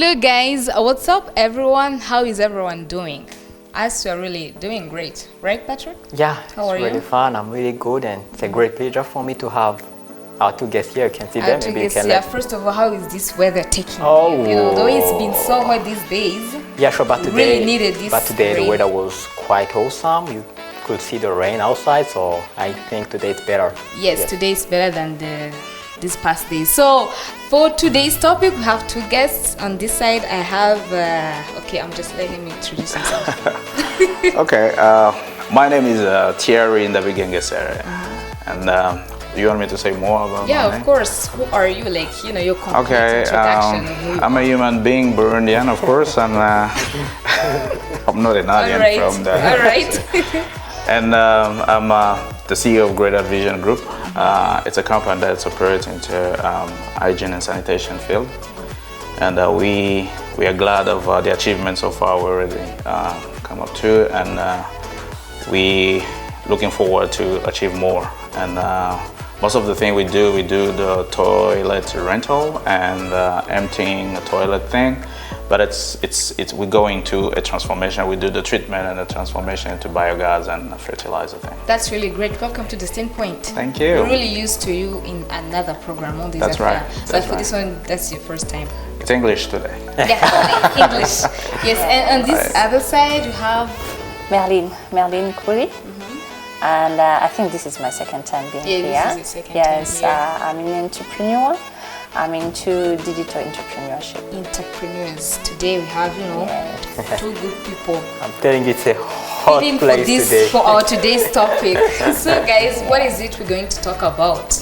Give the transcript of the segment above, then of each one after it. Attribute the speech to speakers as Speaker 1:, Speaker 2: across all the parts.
Speaker 1: Hello guys, what's up everyone? How is everyone doing? Us are really doing great, right Patrick?
Speaker 2: Yeah,
Speaker 1: How are
Speaker 2: it's really
Speaker 1: you?
Speaker 2: fun. I'm really good, and it's a great pleasure for me to have our two guests here. You can see them. Maybe you can
Speaker 1: Yeah, first of all, how is this weather taking
Speaker 2: Oh.
Speaker 1: you? You know, though it's been so hot these days.
Speaker 2: Yeah, sure. But
Speaker 1: We
Speaker 2: today,
Speaker 1: really needed this
Speaker 2: the
Speaker 1: rain.
Speaker 2: weather was quite awesome. You could see the rain outside, so I think today it's better.
Speaker 1: Yes, today is better than this past days. So for today's topic, we have two guests. On this side, I have. Okay, I'm just letting him introduce himself.
Speaker 3: Okay, my name is Thierry Ndabigengesere, and you want me to say more about
Speaker 1: Yeah,
Speaker 3: my
Speaker 1: of
Speaker 3: name?
Speaker 1: course. Who are you? Like, you know, your complete
Speaker 3: Okay,
Speaker 1: introduction. of who you
Speaker 3: I'm a
Speaker 1: are.
Speaker 3: human being, Burundian, of course, and I'm not an
Speaker 1: All
Speaker 3: alien
Speaker 1: right.
Speaker 3: from the.
Speaker 1: All right.
Speaker 3: And I'm the CEO of Greater Vision Group. It's a company that's operating into hygiene and sanitation field, and we are glad of the achievements so far we already come up to, and we looking forward to achieve more. And most of the thing we do the toilet rental and emptying a toilet thing. But we're going to a transformation. We do the treatment and the transformation into biogas and fertilizer thing.
Speaker 1: That's really great. Welcome to the Standpoint.
Speaker 3: Thank you.
Speaker 1: We're really used to you in another program. All these
Speaker 3: That's
Speaker 1: are
Speaker 3: right.
Speaker 1: But
Speaker 3: That's
Speaker 1: for
Speaker 3: right.
Speaker 1: this one, that's your first time.
Speaker 3: It's English today.
Speaker 1: Yeah, English. Yes, and on this other side, you have.
Speaker 4: Merlin Kuri. And I think this is my second time being
Speaker 1: Yeah,
Speaker 4: here.
Speaker 1: this is your second
Speaker 4: yes,
Speaker 1: time here.
Speaker 4: I'm an entrepreneur. I'm into digital entrepreneurship.
Speaker 1: Entrepreneurs. Today we have, you know, two good people
Speaker 2: I'm telling you, it's a hot
Speaker 1: waiting for
Speaker 2: place
Speaker 1: this
Speaker 2: today.
Speaker 1: for our today's topic. So, guys, what is it we're going to talk about?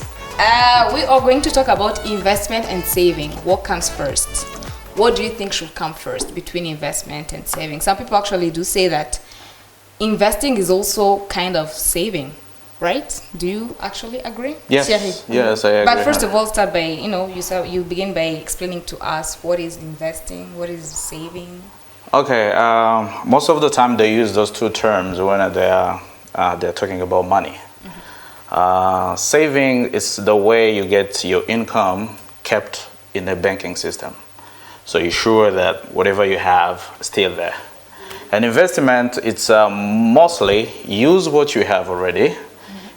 Speaker 1: We are going to talk about investment and saving. What comes first? What do you think should come first between investment and saving? Some people actually do say that investing is also kind of saving, right? Do you actually agree?
Speaker 3: Yes,
Speaker 1: Thierry?
Speaker 3: yes, I agree.
Speaker 1: But first of all, start by, you know, you begin by explaining to us what is investing, what is saving.
Speaker 3: Okay, most of the time they use those two terms when they're talking about money. Saving is the way you get your income kept in the banking system. So you're sure that whatever you have is still there. And investment, it's mostly use what you have already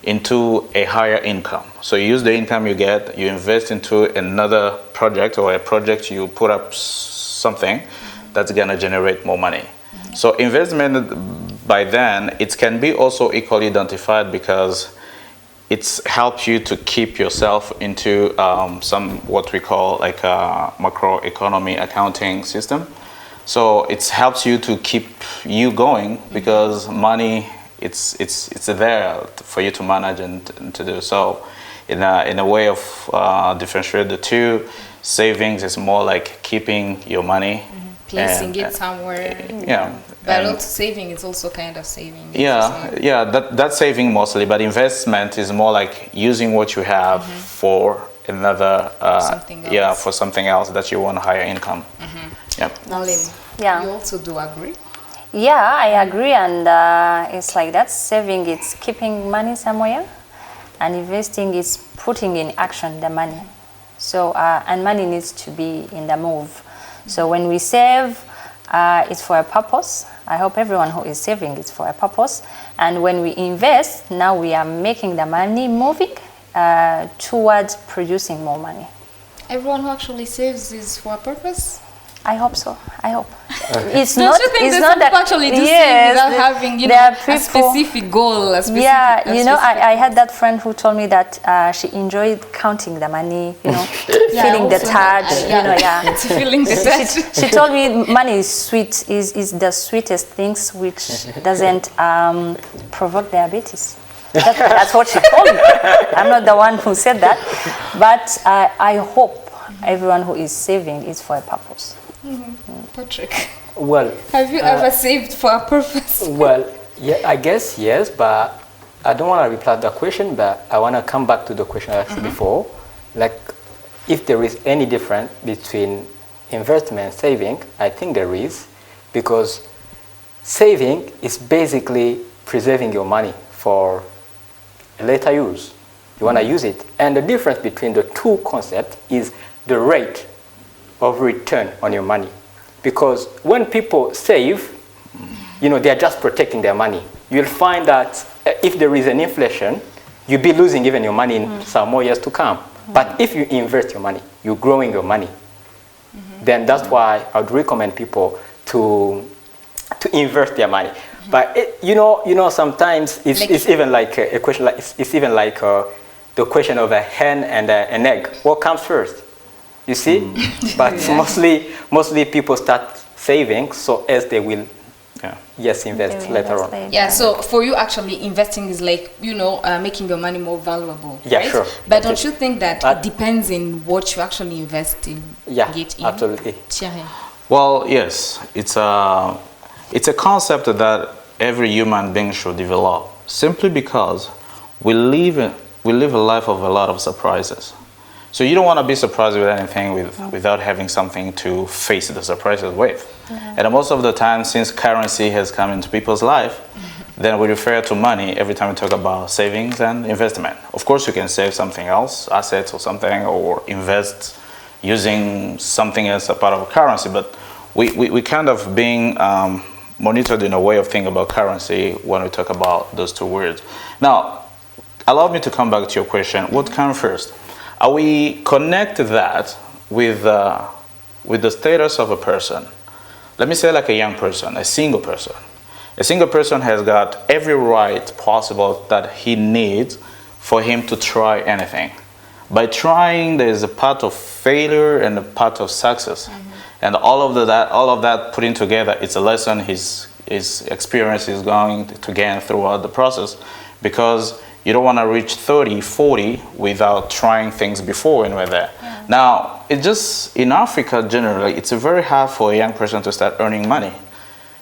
Speaker 3: into a higher income. So you use the income you get, you invest into another project, or a project you put up something that's gonna generate more money. So investment by then, it can be also equally identified because it's helped you to keep yourself into some what we call like a macroeconomy accounting system. So it helps you to keep you going because money it's there for you to manage and to do. So in a way of differentiate the two, savings is more like keeping your money,
Speaker 1: Placing it somewhere.
Speaker 3: Yeah.
Speaker 1: But
Speaker 3: and-
Speaker 1: also saving is also kind of saving.
Speaker 3: yeah, that's saving mostly, but investment is more like using what you have for another,
Speaker 1: Something else.
Speaker 3: yeah, for something else that you want higher income. Yeah.
Speaker 1: Nalin,
Speaker 4: Yeah.
Speaker 1: you also do agree?
Speaker 4: Yeah, I agree, and it's like that. Saving is keeping money somewhere, and investing is putting in action the money. So, and money needs to be in the move. So when we save, it's for a purpose. I hope everyone who is saving is for a purpose. And when we invest, now we are making the money moving towards producing more money.
Speaker 1: Everyone who actually saves is for a purpose?
Speaker 4: I hope so. I hope. It's
Speaker 1: Don't
Speaker 4: not.
Speaker 1: you think
Speaker 4: It's
Speaker 1: that
Speaker 4: not
Speaker 1: some
Speaker 4: that
Speaker 1: people actually do
Speaker 4: yes,
Speaker 1: save without
Speaker 4: the-
Speaker 1: having, you
Speaker 4: there
Speaker 1: know,
Speaker 4: are
Speaker 1: a
Speaker 4: people-
Speaker 1: specific goal, a specific...
Speaker 4: Yeah,
Speaker 1: a
Speaker 4: you know,
Speaker 1: specific-
Speaker 4: I had that friend who told me that she enjoyed counting the money, you know,
Speaker 1: Yeah,
Speaker 4: feeling the
Speaker 1: also
Speaker 4: touch,
Speaker 1: that,
Speaker 4: you know, yeah.
Speaker 1: It's feeling the touch.
Speaker 4: She told me money is sweet, is the sweetest things which doesn't provoke diabetes. That's what she told me. I'm not the one who said that, but I hope everyone who is saving is for a purpose.
Speaker 1: Patrick,
Speaker 2: Well,
Speaker 1: have you ever saved for a purpose?
Speaker 2: well, yeah, I guess yes, but I don't want to reply to the question, but I want to come back to the question I asked before, like if there is any difference between investment and saving. I think there is, because saving is basically preserving your money for a later use. You want to use it, and the difference between the two concepts is the rate of return on your money. Because when people save, they are just protecting their money. You'll find that if there is an inflation, you'll be losing even your money in some more years to come. But if you invest your money, you're growing your money. Then that's why I would recommend people to invest their money. But sometimes it's even like a question. It's even like the question of a hen and an egg. What comes first? You see? But mostly people start saving so as they will invest later on.
Speaker 1: Yeah, so for you actually investing is like, making your money more valuable.
Speaker 2: Yeah,
Speaker 1: right?
Speaker 2: sure.
Speaker 1: But don't you think that it depends in what you actually invest in?
Speaker 2: Yeah,
Speaker 1: get in?
Speaker 2: absolutely.
Speaker 1: Thierry.
Speaker 3: Well, yes, it's a concept that every human being should develop, simply because we live a life of a lot of surprises. So you don't want to be surprised with anything without having something to face the surprises with. And most of the time, since currency has come into people's life, then we refer to money every time we talk about savings and investment. Of course, you can save something else, assets or something, or invest using something as a part of a currency, but we kind of being monitored in a way of thinking about currency when we talk about those two words. Now, allow me to come back to your question. What comes first? We connect that with the status of a person. Let me say like a young person, a single person. A single person has got every right possible that he needs for him to try anything. By trying, there is a part of failure and a part of success. And all of that putting together, it's a lesson his experience is going to gain throughout the process, because you don't want to reach 30, 40 without trying things before when we're there. Yeah. Now, in Africa generally, it's very hard for a young person to start earning money.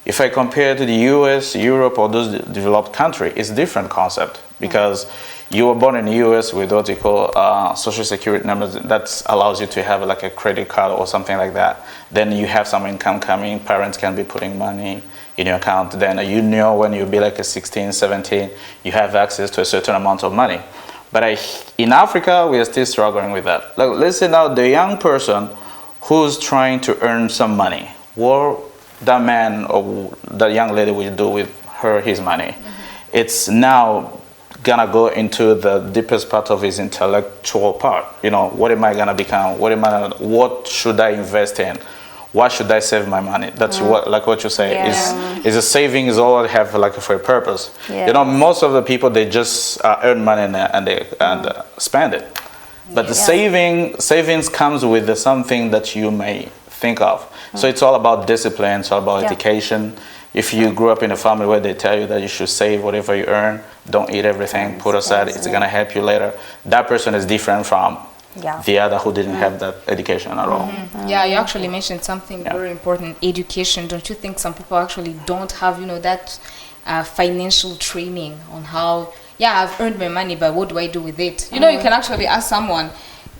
Speaker 3: If I compare to the US, Europe, or those developed countries, it's a different concept, because you were born in the US with what you call social security numbers that allows you to have like a credit card or something like that. Then you have some income coming, parents can be putting money in your account. Then when you'll be like a 16, 17, you have access to a certain amount of money. But in Africa, we are still struggling with that. Like, let's say now the young person who's trying to earn some money, what that man or that young lady will do with his money. It's now gonna go into the deepest part of his intellectual part. What am I gonna become? What should I invest in? Why should I save my money? That's what you say. Is a saving is all I have like for a purpose. Yeah. Most of the people, they just earn money and spend it. But the savings comes with something that you may think of. So it's all about discipline. It's all about education. If you grew up in a family where they tell you that you should save whatever you earn, don't eat everything, put aside, it's gonna help you later. That person is different from the other who didn't have that education at all.
Speaker 1: Yeah, you actually mentioned something very important, education. Don't you think some people actually don't have, that financial training on how, I've earned my money, but what do I do with it? You can actually ask someone,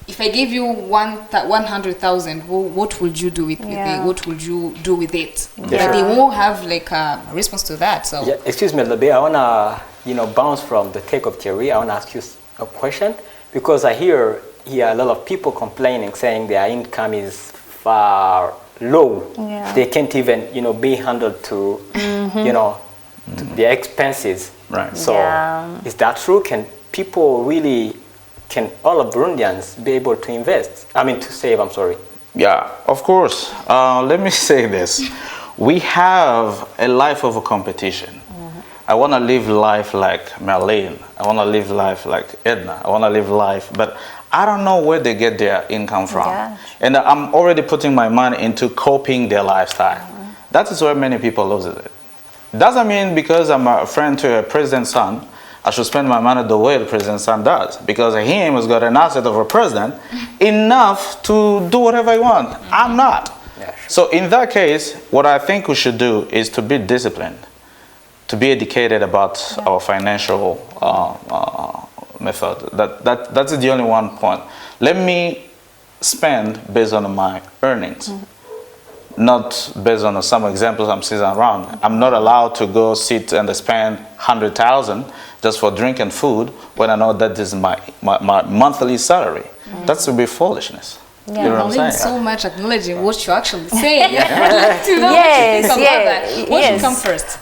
Speaker 1: if I give you 100,000, what would you do with it? What would you do with it? But they won't have like a response to that. So
Speaker 2: excuse me, Lebe, I wanna bounce from the take of Thierry. I wanna ask you a question, because I hear a lot of people complaining, saying their income is far low. They can't even be handled to to their expenses.
Speaker 3: Right.
Speaker 2: So is that true? Can all of Burundians be able to to save, I'm sorry?
Speaker 3: Yeah, of course. Let me say this. We have a life of a competition. I want to live life like Marlene. I want to live life like Edna. I want to live life, but I don't know where they get their income from. And I'm already putting my money into coping their lifestyle. That is where many people lose it. Doesn't mean because I'm a friend to a president's son, I should spend my money the way the president's son does, because him has got an asset of a president enough to do whatever he wants. I'm not. So in that case, what I think we should do is to be disciplined, to be educated about our financial method. That's the only one point. Let me spend based on my earnings. Not based on some examples I'm seeing around. I'm not allowed to go sit and spend 100,000 just for drink and food when I know that this is my monthly salary. That's a bit foolishness.
Speaker 4: Yeah.
Speaker 3: You know what I'm
Speaker 1: Pauline,
Speaker 3: saying?
Speaker 1: so much acknowledging what you're actually saying. I'd like to know what you think about that. What should come first?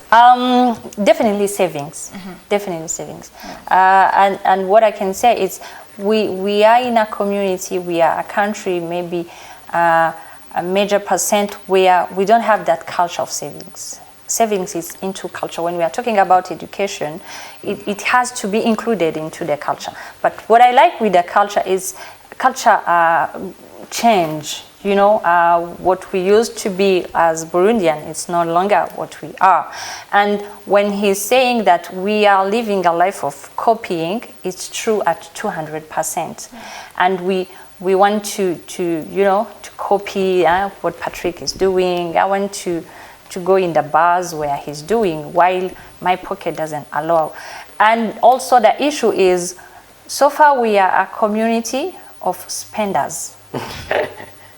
Speaker 4: Definitely savings. Definitely savings. And what I can say is we are in a community, we are a country, maybe a major percent where we don't have that culture of savings. Savings is into culture. When we are talking about education, it has to be included into the culture. But what I like with the culture is culture change. You know, what we used to be as Burundian, it's no longer what we are. And when he's saying that we are living a life of copying, it's true at 200%. And we want to you know, to copy what Patrick is doing. I want to go in the bars where he's doing, while my pocket doesn't allow. And also the issue is, so far we are a community of spenders.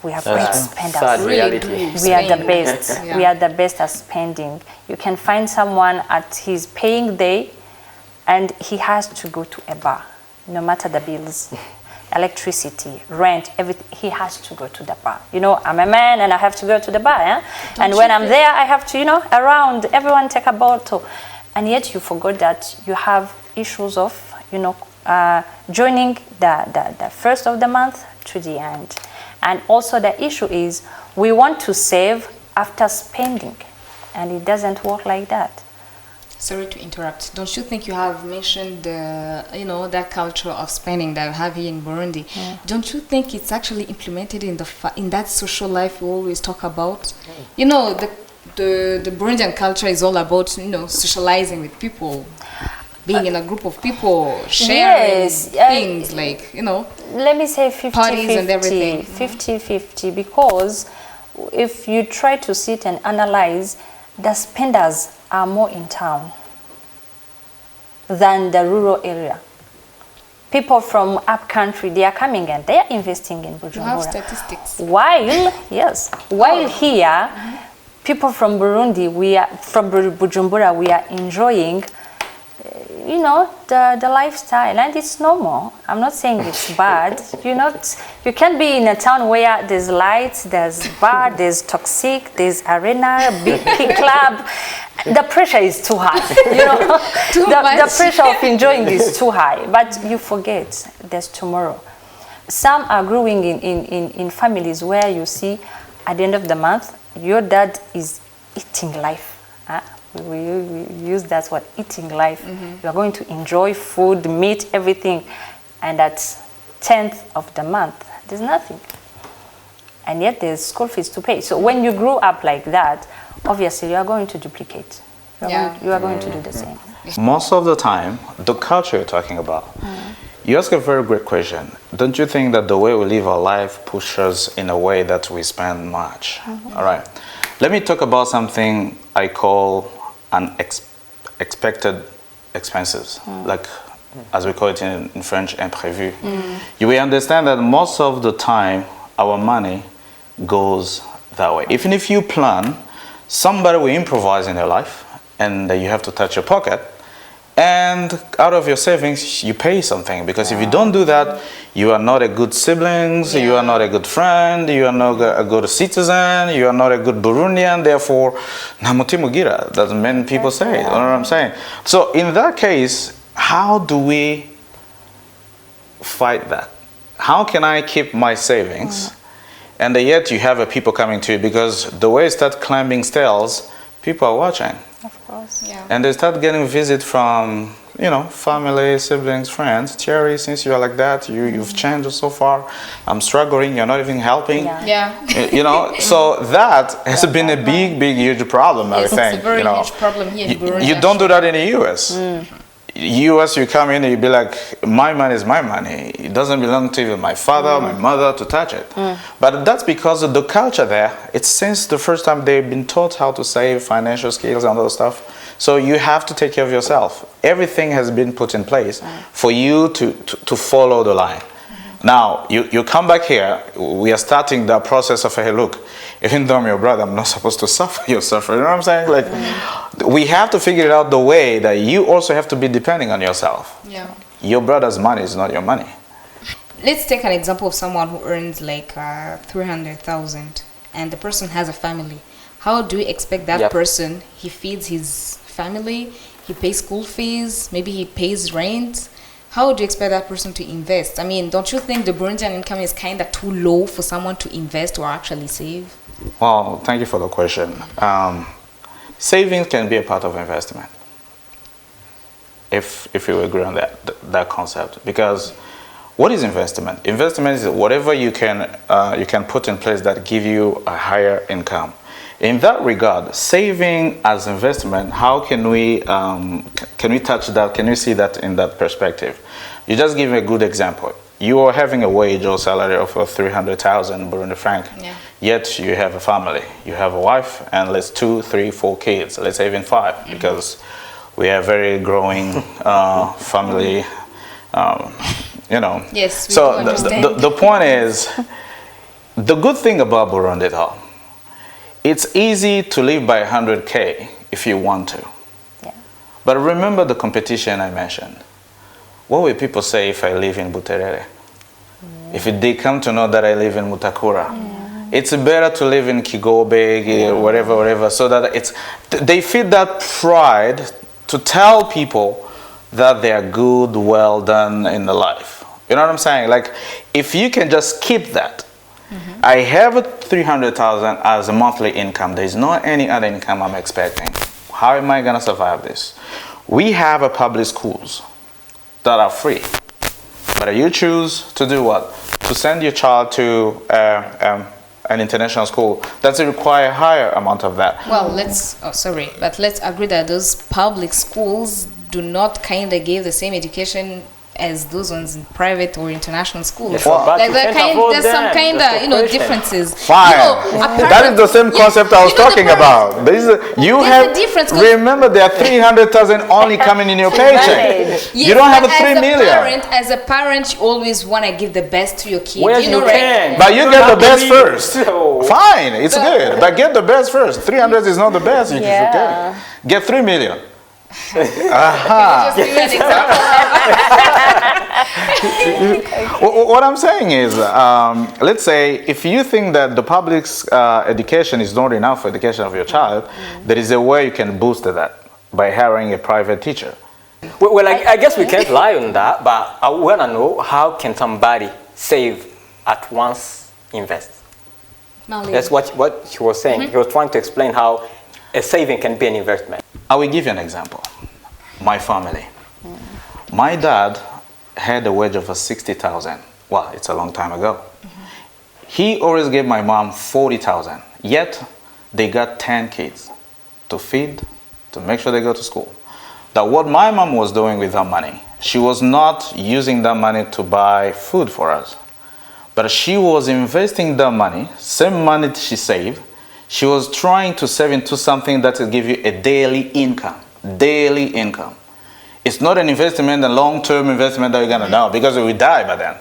Speaker 4: We are great spenders.
Speaker 2: Sad
Speaker 1: Really
Speaker 2: reality.
Speaker 1: do
Speaker 4: We are the
Speaker 1: spend.
Speaker 4: best.
Speaker 1: Yeah.
Speaker 4: We are the best at spending. You can find someone at his paying day and he has to go to a bar, no matter the bills, electricity, rent, everything. He has to go to the bar. You know, I'm a man and I have to go to the bar. And when I'm there, I have to, you know, around, everyone take a bottle. And yet you forgot that you have issues of, you know, joining the first of the month to the end. And also the issue is we want to save after spending, and it doesn't work like that.
Speaker 1: Sorry to interrupt. Don't you think you have mentioned the, you know, that culture of spending that we have here in Burundi? Don't you think it's actually implemented in in that social life we always talk about? You know, the Burundian culture is all about, you know, socializing with people, being in a group of people, sharing things like, you know.
Speaker 4: Let me say 50-50,
Speaker 1: Parties and everything.
Speaker 4: 50-50, because if you try to sit and analyze, the spenders are more in town than the rural area. People from up country, they are coming and they are investing in Bujumbura.
Speaker 1: You have statistics.
Speaker 4: While here, people from Burundi, from Bujumbura, we are enjoying, you know, the lifestyle, and it's normal. I'm not saying it's bad. You can be in a town where there's lights, there's bar, there's toxic, there's arena, big club. The pressure is too high. You know, the pressure of enjoying is too high. But you forget there's tomorrow. Some are growing in families where you see at the end of the month, your dad is eating life. We use that word, eating life. You are going to enjoy food, meat, everything. And at 10th of the month, there's nothing. And yet there's school fees to pay. So when you grow up like that, obviously you are going to duplicate. You are going to do the same.
Speaker 3: Most of the time, the culture you're talking about, you ask a very great question. Don't you think that the way we live our life pushes us in a way that we spend much? All right. Let me talk about something I call unexpected expenses, like as we call it in French, imprévu. You will understand that most of the time our money goes that way. Even if you plan, somebody will improvise in your life and you have to touch your pocket, and out of your savings you pay something, because if you don't do that, you are not a good sibling, you are not a good friend, you are not a good citizen, you are not a good Burundian, therefore namutimugira, that's many people say. You know what I'm saying? So in that case, how do we fight that? How can I keep my savings and yet you have people coming to you? Because the way you start climbing stairs, people are watching.
Speaker 4: Of course.
Speaker 1: Yeah.
Speaker 3: And they start getting visit from, you know, family, siblings, friends. Thierry, since you are like that, you've changed so far. I'm struggling. You're not even helping. You know, so that has been a big, huge problem.
Speaker 1: Yes,
Speaker 3: I think.
Speaker 1: it's a very
Speaker 3: you know,
Speaker 1: huge problem here in Burundi.
Speaker 3: you don't do that in the U.S. U.S. you come in and you be like, my money is my money. It doesn't belong to even my father, my mother to touch it. But that's because of the culture there. It's since the first time they've been taught how to save, financial skills and other stuff. So you have to take care of yourself. Everything has been put in place for you to follow the line. Now, you come back here, we are starting the process of, hey, look, even though I'm your brother, I'm not supposed to suffer, you suffer. You know what I'm saying? Like, we have to figure it out the way that you also have to be depending on yourself.
Speaker 1: Yeah.
Speaker 3: Your brother's money is not your money.
Speaker 1: let's take an example of someone who earns like 300,000 and the person has a family. How do we expect that
Speaker 2: Yep.
Speaker 1: person, he feeds his family, he pays school fees, maybe he pays rent? How do you expect that person to invest? I mean, don't you think the Burundian income is kind of too low for someone to invest or actually save?
Speaker 3: Well, thank you for the question. Savings can be a part of investment, if you agree on that concept. Because what is investment? Investment is whatever you can put in place that give you a higher income. In that regard, saving as investment, how can we touch that? Can we see that in that perspective? You just give me a good example. You are having a wage or salary of 300,000 Burundi franc,
Speaker 1: Yeah.
Speaker 3: yet you have a family. You have a wife and let's 2, 3, 4 kids. Let's say even 5, because we are very growing family.
Speaker 1: Yes, we
Speaker 3: So
Speaker 1: do understand.
Speaker 3: the point is, the good thing about Burundi though, it's easy to live by 100K if you want to.
Speaker 4: Yeah.
Speaker 3: But remember the competition I mentioned. What will people say if I live in Buterere? If they come to know that I live in Mutakura? It's better to live in Kigobe, whatever, so that they feel that pride to tell people that they are good, well done in the life. You know what I'm saying? Like, if you can just keep that. I have 300,000 as a monthly income. There is no any other income I'm expecting. How am I gonna survive this? We have a public schools that are free, but you choose to do what? To send your child to an international school. Does it require a higher amount of that?
Speaker 1: Well, let's agree that those public schools do not kind of give the same education as those ones in private or international schools.
Speaker 2: Yes, but
Speaker 1: like
Speaker 2: you
Speaker 1: that
Speaker 2: can't afford
Speaker 1: there's some
Speaker 2: them.
Speaker 1: kind
Speaker 2: That's
Speaker 1: of
Speaker 2: the question.
Speaker 1: differences.
Speaker 3: Fine. That is the same
Speaker 1: Yes,
Speaker 3: concept I was
Speaker 1: the
Speaker 3: talking
Speaker 1: parents-
Speaker 3: about. There's
Speaker 1: a difference, 'cause-
Speaker 3: remember, there are 300,000 only coming in your paycheck.
Speaker 4: Manage.
Speaker 3: You don't have a
Speaker 1: but
Speaker 3: 3 million.
Speaker 1: As a parent, you always want to give the best to your kid.
Speaker 2: Well,
Speaker 1: you know,
Speaker 2: you
Speaker 1: right?
Speaker 2: can.
Speaker 3: But you get the
Speaker 2: don't
Speaker 3: best
Speaker 2: have to
Speaker 3: first.
Speaker 2: be- So-
Speaker 3: Fine, it's good. But get the best first. 300 is not the best. You
Speaker 4: Yeah.
Speaker 3: should get 3 million.
Speaker 1: Just give me an example.
Speaker 3: What I'm saying is, let's say if you think that the public's education is not enough for education of your child, there is a way you can boost that by hiring a private teacher.
Speaker 2: Well, I guess we can't lie on that, but I want to know, how can somebody save at once invest?
Speaker 1: Mali.
Speaker 2: That's what he was saying. He was trying to explain how a saving can be an investment.
Speaker 3: I will give you an example. My family. My dad had a wage of 60,000. Well, it's a long time ago. He always gave my mom 40,000. Yet they got 10 kids to feed, to make sure they go to school. That what my mom was doing with her money, she was not using that money to buy food for us, but she was investing that money, same money she saved, she was trying to save into something that will give you a daily income. Daily income. It's not an investment, a long-term investment that you're gonna know, because we die by then.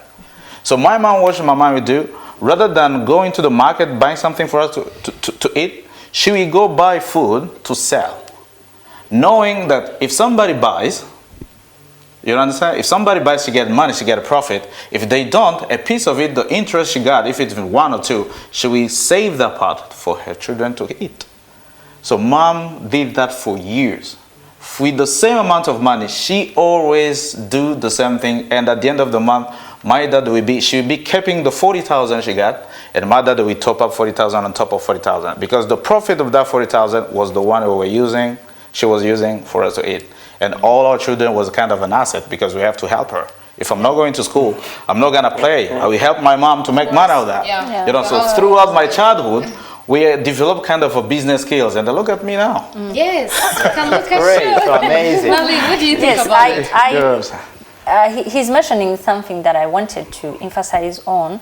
Speaker 3: So my mom, what my mom would do, rather than going to the market buying something for us to eat, she will go buy food to sell, knowing that if somebody buys, you understand? If somebody buys, she get money, she get a profit. If they don't, a piece of it, the interest she got, if it's 1 or 2, she will save that part for her children to eat. So mom did that for years. With the same amount of money, she always do the same thing, and at the end of the month, my dad she will be keeping the 40,000 she got, and my dad will top up 40,000 on top of 40,000, because the profit of that 40,000 was the one she was using for us to eat. And all our children was kind of an asset, because we have to help her. If I'm not going to school, I'm not gonna play. I will help my mom to make money out of that.
Speaker 1: Yeah.
Speaker 3: You know, so throughout my childhood, we developed kind of a business skills, and look at me now.
Speaker 1: Yes, you can look at
Speaker 2: Great,
Speaker 1: you.
Speaker 2: amazing.
Speaker 1: Mali, what do you think
Speaker 4: Yes,
Speaker 1: about it?
Speaker 3: Yes.
Speaker 4: He's mentioning something that I wanted to emphasize on.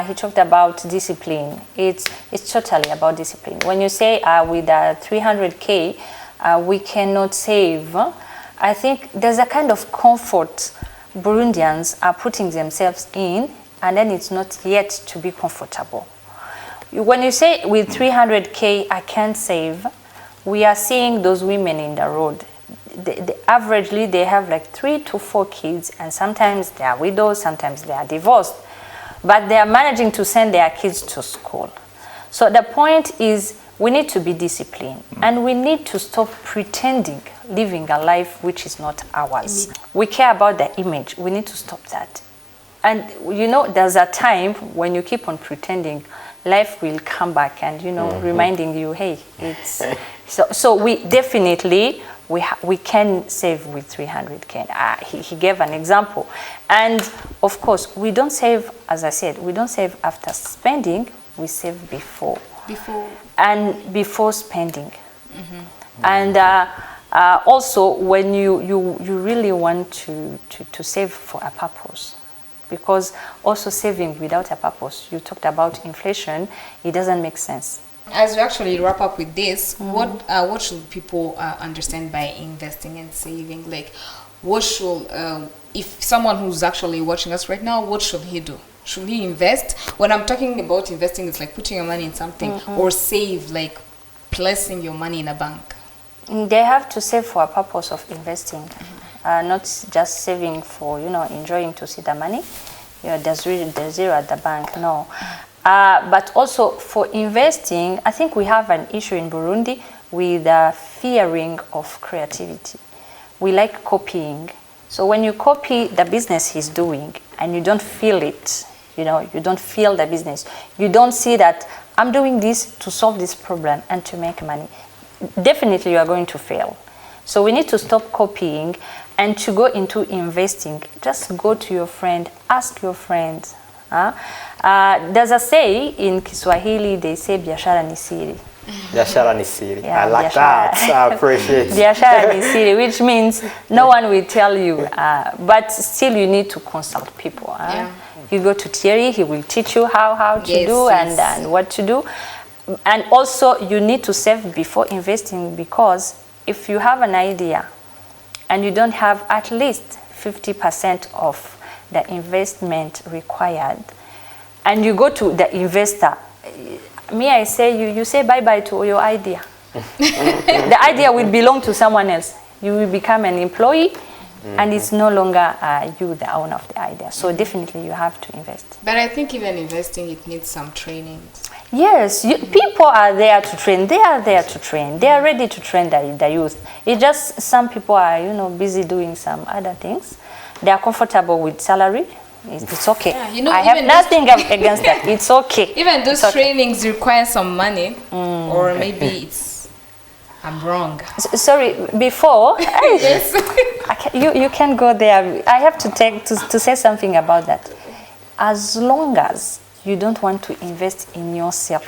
Speaker 4: He talked about discipline. It's totally about discipline. When you say with 300K, we cannot save, I think there's a kind of comfort Burundians are putting themselves in, and then it's not yet to be comfortable. When you say with 300K I can't save, we are seeing those women in the road. averagely they have like 3 to 4 kids, and sometimes they are widows, sometimes they are divorced, but they are managing to send their kids to school. So the point is, we need to be disciplined, and we need to stop pretending living a life which is not ours. We care about the image. We need to stop that. And you know, there's a time when you keep on pretending, life will come back and, you know, reminding you, hey, it's so we definitely we can save with 300K. He gave an example, and of course we don't save, as I said, we don't save after spending. We save before spending. And also when you really want to save for a purpose, because also saving without a purpose, you talked about inflation, it doesn't make sense.
Speaker 1: As we actually wrap up with this, what should people understand by investing and saving? Like, what should if someone who's actually watching us right now, what should he do? Should he invest? When I'm talking about investing, it's like putting your money in something, or save, like placing your money in a bank.
Speaker 4: They have to save for a purpose of investing, not just saving for, you know, enjoying to see the money. You know, there's zero at the bank, no. But also for investing, I think we have an issue in Burundi with fearing of creativity. We like copying. So when you copy the business he's doing and you don't feel it, you know, you don't feel the business, you don't see that I'm doing this to solve this problem and to make money, definitely you are going to fail. So we need to stop copying and to go into investing. Just go to your friend, ask your friends. There's a say in Kiswahili, they say biashara ni siri.
Speaker 2: Biashara ni siri.
Speaker 4: Yeah,
Speaker 2: I like that. I appreciate it.
Speaker 4: Biashara ni siri, which means no one will tell you, but still you need to consult people. You go to Thierry, he will teach you how to do and what to do. And also you need to save before investing, because if you have an idea and you don't have at least 50% of the investment required, and you go to the investor, I say you say bye-bye to your idea. The idea will belong to someone else. You will become an employee, and it's no longer you, the owner of the idea. So definitely you have to invest.
Speaker 1: But I think even investing, it needs some training.
Speaker 4: Yes, people are there to train. They are there to train. They are ready to train the youth. It's just some people are, you know, busy doing some other things. They are comfortable with salary. It's okay. Yeah, you know, I have nothing against that. It's okay.
Speaker 1: Even those trainings require some money, or maybe I'm wrong.
Speaker 4: Sorry, before
Speaker 1: yes,
Speaker 4: you can go there. I have to say something about that. As long as you don't want to invest in yourself,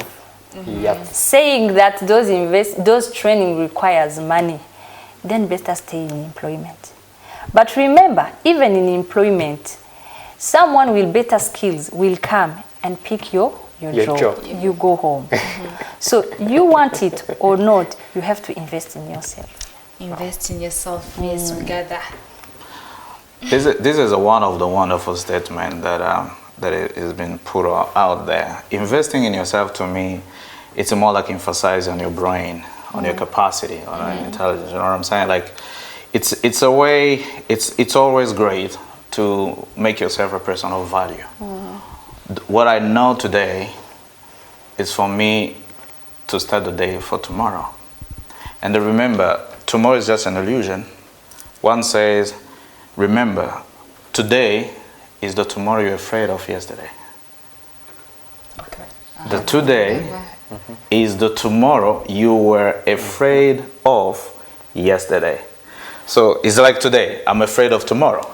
Speaker 4: saying that those training requires money, then better stay in employment. But remember, even in employment, someone with better skills will come and pick your job. You go home. So you want it or not, you have to invest in yourself.
Speaker 1: Invest in yourself. Yes, we got that.
Speaker 3: This is one of the wonderful statements that has been put out there. Investing in yourself, to me, it's more like emphasizing on your brain, on your capacity, on your intelligence. You know what I'm saying? Like, it's a way. It's always great to make yourself a person of value. What I know today is for me to start the day for tomorrow. And remember, tomorrow is just an illusion. One says, remember, today is the tomorrow you're afraid of yesterday.
Speaker 1: Okay.
Speaker 3: The today is the tomorrow you were afraid of yesterday. So it's like today, I'm afraid of tomorrow.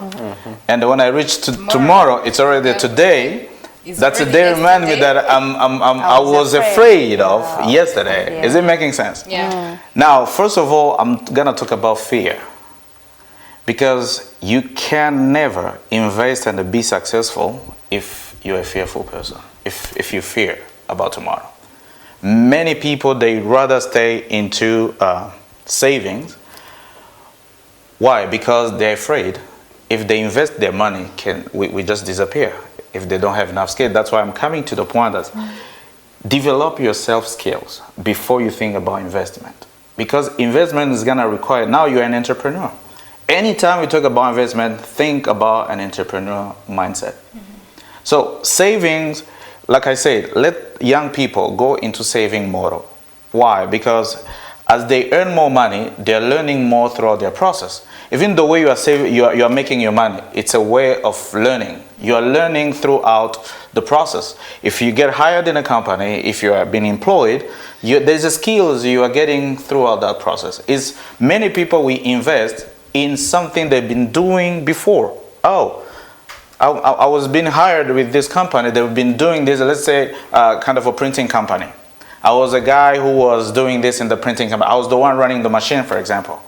Speaker 3: And when I reach tomorrow, it's already today. That's a day remind me that I was afraid of yesterday.
Speaker 4: Yeah.
Speaker 3: Is it making sense?
Speaker 1: Yeah.
Speaker 3: Now, first of all, I'm gonna talk about fear, because you can never invest and be successful if you're a fearful person. If you fear about tomorrow, many people, they rather stay into savings. Why? Because they're afraid if they invest their money, we just disappear if they don't have enough skill. That's why I'm coming to the point that develop your self skills before you think about investment. because investment is gonna require, now you're an entrepreneur. Anytime we talk about investment, think about an entrepreneur mindset. So savings, like I said, let young people go into saving model. Why? Because as they earn more money, they're learning more throughout their process. Even the way you are saving, you are making your money, it's a way of learning. You are learning throughout the process. If you get hired in a company, if you are being employed, there's a skills you are getting throughout that process. Is many people we invest in something they've been doing before. Oh, I was being hired with this company. They've been doing this, let's say, kind of a printing company. I was a guy who was doing this in the printing company. I was the one running the machine, for example.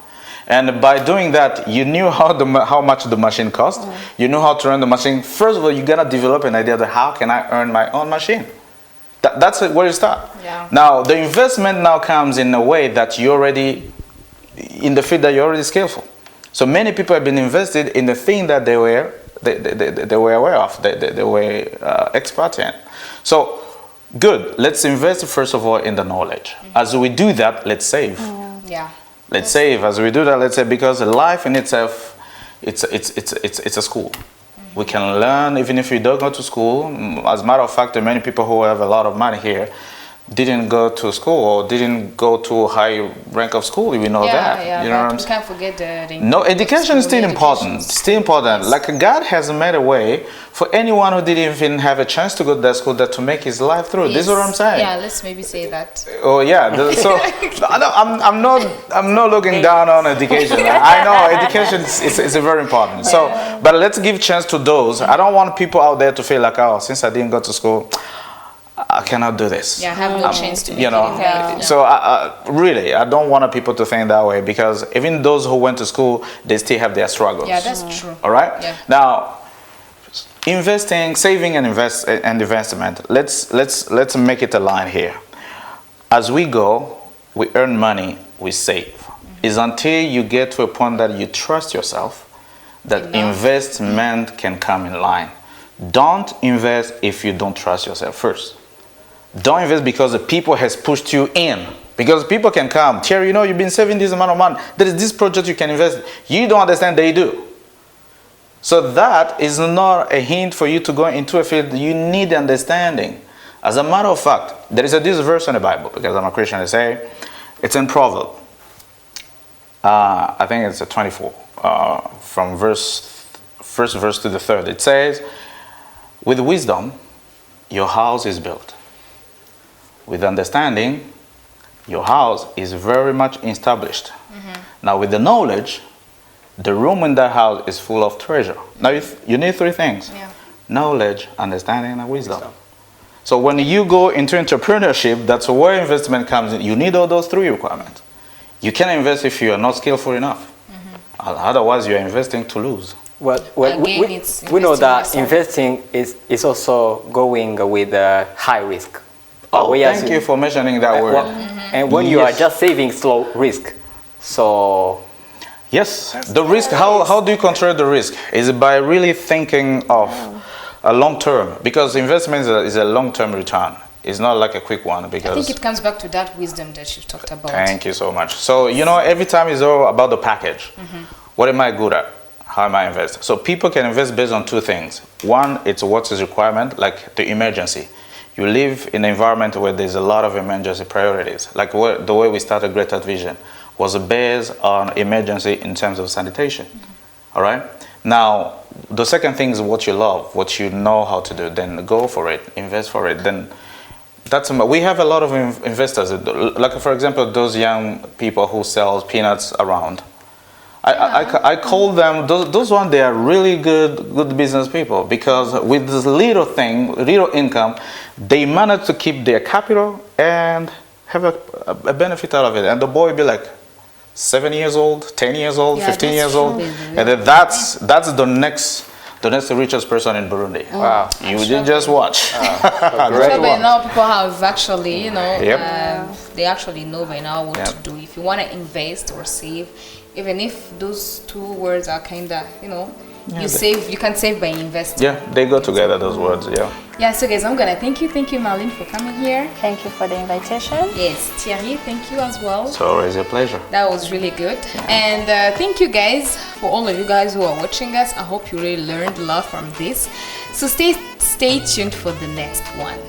Speaker 3: And by doing that, you knew how much the machine cost. You knew how to run the machine. First of all, you gotta develop an idea that how can I earn my own machine? That's where you start.
Speaker 1: Yeah.
Speaker 3: Now, the investment now comes in a way that you're already in the field that you're already skillful. So many people have been invested in the thing that they were aware of, they were expert in. So, good. Let's invest first of all in the knowledge. As we do that, let's save.
Speaker 1: Yeah.
Speaker 3: Let's save. As we do that, let's say, because life in itself, it's a school. We can learn even if we don't go to school. As a matter of fact, many people who have a lot of money here didn't go to school or didn't go to a high rank of school. We know that.
Speaker 1: Yeah,
Speaker 3: you know what I'm
Speaker 1: but we
Speaker 3: saying?
Speaker 1: can't forget the
Speaker 3: No, education is still important.
Speaker 1: education.
Speaker 3: Still important.
Speaker 1: Yes.
Speaker 3: Like God has made a way for anyone who didn't even have a chance to go to that school that to make his life through. This is what I'm saying.
Speaker 1: Yeah, let's maybe say that.
Speaker 3: Oh yeah. So I'm not looking down on education. I know education is very important. So, but let's give chance to those. I don't want people out there to feel like, oh, since I didn't go to school, I cannot do this.
Speaker 1: Yeah, I have no chance to make
Speaker 3: You know,
Speaker 1: it in life. Yeah.
Speaker 3: so really, I don't want people to think that way, because even those who went to school, they still have their struggles.
Speaker 1: Yeah, that's true.
Speaker 3: All right.
Speaker 1: Yeah.
Speaker 3: Now, investing, saving, and investment. Let's make it a line here. As we go, we earn money, we save. It's until you get to a point that you trust yourself that investment can come in line. Don't invest if you don't trust yourself first. Don't invest because the people has pushed you in. Because people can come, Thierry, you know, you've been saving this amount of money. There is this project you can invest. You don't understand, they do. So that is not a hint for you to go into a field. You need understanding. As a matter of fact, there is this verse in the Bible, because I'm a Christian, I say, it's in Proverbs. I think it's 24, from first verse to the third. It says, with wisdom, your house is built. With understanding, your house is very much established. Now, with the knowledge, the room in that house is full of treasure. Now, you need three things.
Speaker 1: Yeah.
Speaker 3: Knowledge, understanding, and wisdom. So when you go into entrepreneurship, that's where investment comes in. You need all those three requirements. You can't invest if you are not skillful enough. Otherwise, you are investing to lose.
Speaker 2: Well,
Speaker 1: Again, it's
Speaker 2: we know
Speaker 1: investing
Speaker 2: that
Speaker 1: yourself.
Speaker 2: investing is also going with high risk.
Speaker 3: Oh,
Speaker 2: Whereas
Speaker 3: thank you for mentioning that word.
Speaker 2: And when you are
Speaker 3: Yes.
Speaker 2: just saving, it's low risk. So
Speaker 3: Yes, the risk, how do you control the risk? Is it by really thinking of a long term? Because investment is a long term return. It's not like a quick one.
Speaker 1: I
Speaker 3: Because
Speaker 1: think it comes back to that wisdom that you talked about.
Speaker 3: Thank you so much. So, you know, every time it's all about the package. What am I good at? How am I investing? So people can invest based on two things. One, it's what is requirement, like the emergency. You live in an environment where there's a lot of emergency priorities. Like the way we started Greater Vision was based on emergency in terms of sanitation. All right? Now, the second thing is what you love, what you know how to do. Then go for it, invest for it. Then we have a lot of investors. Like, for example, those young people who sell peanuts around. I call them, those ones, they are really good business people, because with this little income, they manage to keep their capital and have a benefit out of it. And the boy be like 7 years old, 10 years old,
Speaker 1: Yeah,
Speaker 3: 15
Speaker 1: that's
Speaker 3: years old.
Speaker 1: true.
Speaker 3: And then that's the next richest person in Burundi.
Speaker 2: wow.
Speaker 3: You did just watch.
Speaker 1: Sure, by now people have actually,
Speaker 3: Yep.
Speaker 1: they actually know by now what
Speaker 3: Yep.
Speaker 1: to do. If you want to invest or save, even if those two words are kind of, you can save by investing.
Speaker 3: Yeah, they go together, those words, yeah.
Speaker 1: Yeah, so guys, I'm gonna thank you, Marlene, for coming here.
Speaker 4: Thank you for the invitation.
Speaker 1: Yes, Thierry, thank you as well.
Speaker 3: It's always a pleasure.
Speaker 1: That was really good. And thank you guys, for all of you guys who are watching us. I hope you really learned a lot from this. So stay tuned for the next one.